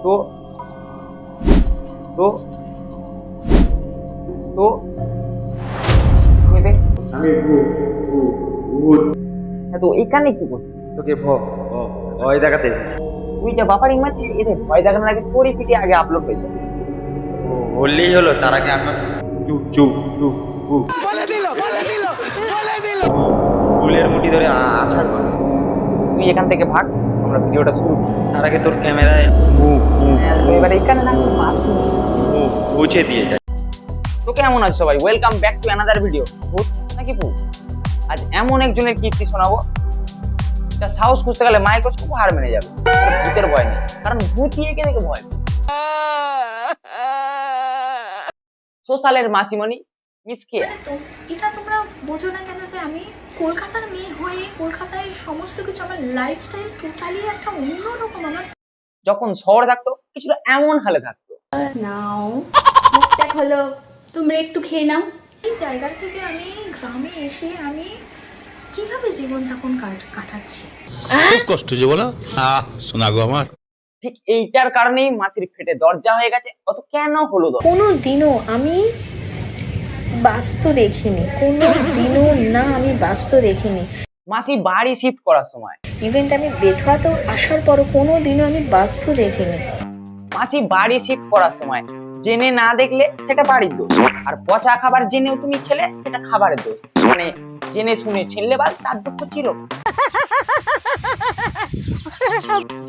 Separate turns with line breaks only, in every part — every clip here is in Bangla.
তো তো তো
আমি ভূত
তো এখানে কি করছিস?
তোকে ভয় দেখাতে এসেছি।
তুই যা বাপারি মারছিস, এতে ভয় দেখানোর আগে তোরই ভিডিও আগে আপলোড হয়ে যাবে।
বললেই হলো, তার আগে আমি চুপ চুপ চুপ চুপ ফুলের মুঠি ধরে আছাড় কর।
তুই এখান থেকে ভাগ, আমরা ভিডিওটা শুরু করি।
তার আগে তোর ক্যামেরায়
তো এবার এখানে না
পৌঁছে দিয়ে যায়।
তো কেমন আছে সবাই? Welcome back to another video. ভূত নাকি ভূত? আজ এমন একজনের কীর্তি শোনাবো, তার সাহস খুঁজতে গেলে মাইক্রোস্কোপ হার মেনে যাবে। ভূতের ভয় নেই, কারণ ভূতিয়ে কে দেখে ভয়। সোশ্যালের মাসিমণি মিস কেয়া।
তো এটা তোমরা বোঝো না কেন যে আমি কলকাতার মেয়ে হয়ে কলকাতায় সমস্ত কিছু, আমার লাইফস্টাইল টোটালি একটা অন্যরকম। আমার
যখন শহরে থাকতো কিছুটা এমন হালে থাকতো।
নাও মুখটা হলো, তোমরা একটু খেয়ে নাও। এই জায়গা থেকে আমি গ্রামে এসে আমি কিভাবে জীবনযাপন কাটাচ্ছি।
খুব কষ্ট যে বলো, শোনা গো আমার।
ঠিক এইটার কারণেই মাসির ফেটে দরজা হয়ে গেছে। অত কেন হলো?
কোনো দিনও আমি বাস্ত দেখিনি, কোনো দিনও না আমি বাস্ত দেখিনি।
মাসি বাড়ি শিফট করার সময়,
ইভেন্ট আমি বেথুয়াতেও আসার পরও কোনো দিনও আমি বাস্ত দেখিনি।
মাসি বাড়ি শিফট করার সময় জেনে না দেখলে সেটা বাড়ির দোষ, আর পচা খাবার জেনেও তুমি খেলে সেটা খাবারের দোষ। মানে জেনে শুনে ছিনলে বাস, তার দুঃখ চির।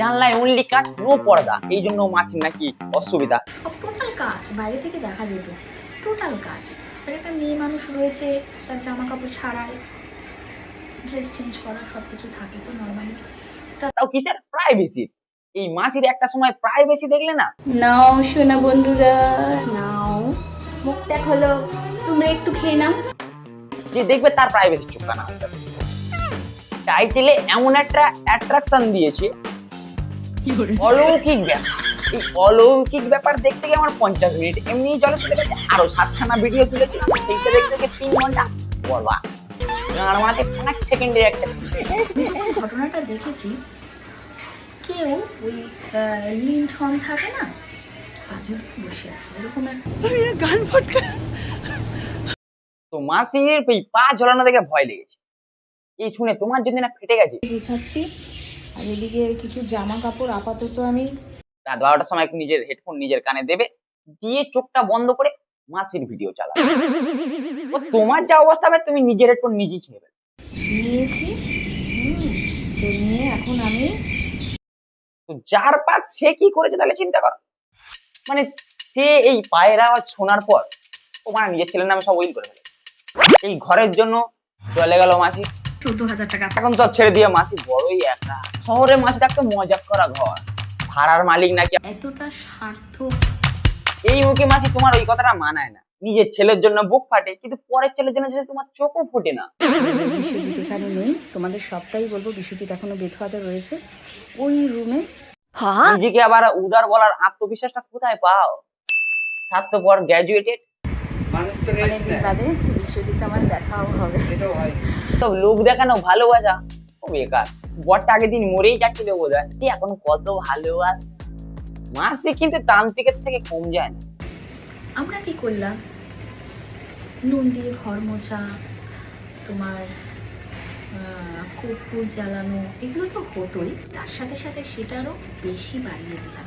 জানলায় অনলি কাট, নো পর্দা, এই জন্য মাসির নাকি অসুবিধা।
সব টোটাল কাজ বাইরে থেকে দেখা যেত, টোটাল কাজ। আর একটা মেয়ে মানুষ রয়েছে, তার জামা কাপড় ছাড়াই ড্রেস চেঞ্জ করা সব কিছু থাকে তো নর্মালি।
তাও কিসের প্রাইভেসি? এই মাসির একটা সময় প্রাইভেসি দেখলে না।
নাও সোনা বন্ধুরা নাও, মুখটা হলো, তোমরা একটু খেয়ে নাও।
যে দেখবে তার প্রাইভেসি চুক্কা না। টাইটেলে এমন একটা অ্যাট্রাকশন দিয়েছে, অলৌকিক ব্যাপার। এই অলৌকিক ব্যাপার দেখতে গিয়ে আমার 50 মিনিট এমনি জলে চলে গেছে। আরো 7খানা ভিডিও তুলেছিলাম, সেইটা দেখতে গিয়ে 3 ঘন্টা বলবা। আর মাঝে 5 সেকেন্ডের একটা
ঘটনাটা দেখেছি, কেউ ওই লিন্ঠন থাকে না, পাঁচজন বসে আছে এরকম একটা।
তো মাসির এই পা ঝোলানো দেখে ভয় লেগেছে। এই শুনে তোমার যদি না ফেটে গেছে।
গুছাচ্ছি, আর এদিকে কিছু জামা কাপড় আপাতত আমি
রাত 12টার সময় নিজের হেডফোন নিজের কানে দেবে, দিয়ে চোখটা বন্ধ করে মাসির ভিডিও চালাবে। ও তোমার যা অবস্থা হবে, তুমি নিজের হেডফোন নিজেই ছিঁড়ে ফেলবে।
নিয়েছি। তো নিয়ে এখন আমি
তো যার পাত সে কি করেছে তাহলে চিন্তা করো। মানে সে এই পায়ের আওয়াজ শোনার পর ও মানে নিজের ছেলের নামে সব উইল করে ফেলে। এই ঘরের জন্য চলে গেল মাসি
14,000 টাকা।
এখন সব ছেড়ে দিয়ে মাসি বড়ই একা। শহরে মাসি থাকতো মজা করা ঘর, ভাড়ার মালিক নাকি।
এতটা স্বার্থ
এই মুখে মাসি তোমার ওই কথাটা মানায় না। নিজের ছেলের জন্য বুক ফাটে, কিন্তু পরের ছেলের জন্য যদি তোমার চোখও ফোটে না।
বিশ্বজিৎ এখানে নেই, তোমাদের সবটাই বলবো। বিশ্বজিৎ এখনো বেথুয়াতে রয়েছে ওই রুমে।
নিজেকে আবার উদার বলার আত্মবিশ্বাসটা কোথায় পাও? স্বার্থপর গ্র্যাজুয়েটেড
অনেকদিন বাদে বিশ্বজিৎ আমার দেখাও হবে।
তো লোক দেখানো ভালোবাসা ও বেকার। বরটা আগের দিন মরেই যাচ্ছিল বোধহয়, কি এখন কত ভালোবাস। মাসি কিন্তু তান্ত্রিকের থেকে কম যায় না।
আমরা কি করলাম, নুন দিয়ে ঘর মোছা, তোমার কর্পূর জ্বালানো, এগুলো তো হতোই, তার সাথে সাথে সেটারও বেশি বাড়িয়ে দিলাম।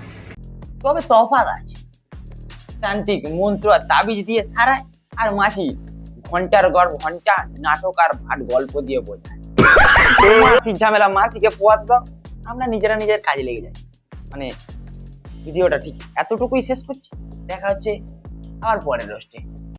তবে তফাৎ আছে। তান্ত্রিক মন্ত্র আর তাবিজ দিয়ে সারায়, আর মাসি ঘন্টার ঘর ঘন্টা নাটক আর ভাট গল্প দিয়ে বোঝায়। মাসির ঝামেলা মাসিকে পোয়াত দাও, আমরা নিজেরা নিজের কাজে লেগে যাই। মানে ভিডিওটা ঠিক এতটুকুই শেষ করছি, দেখা হচ্ছে আবার পরের রোস্টে।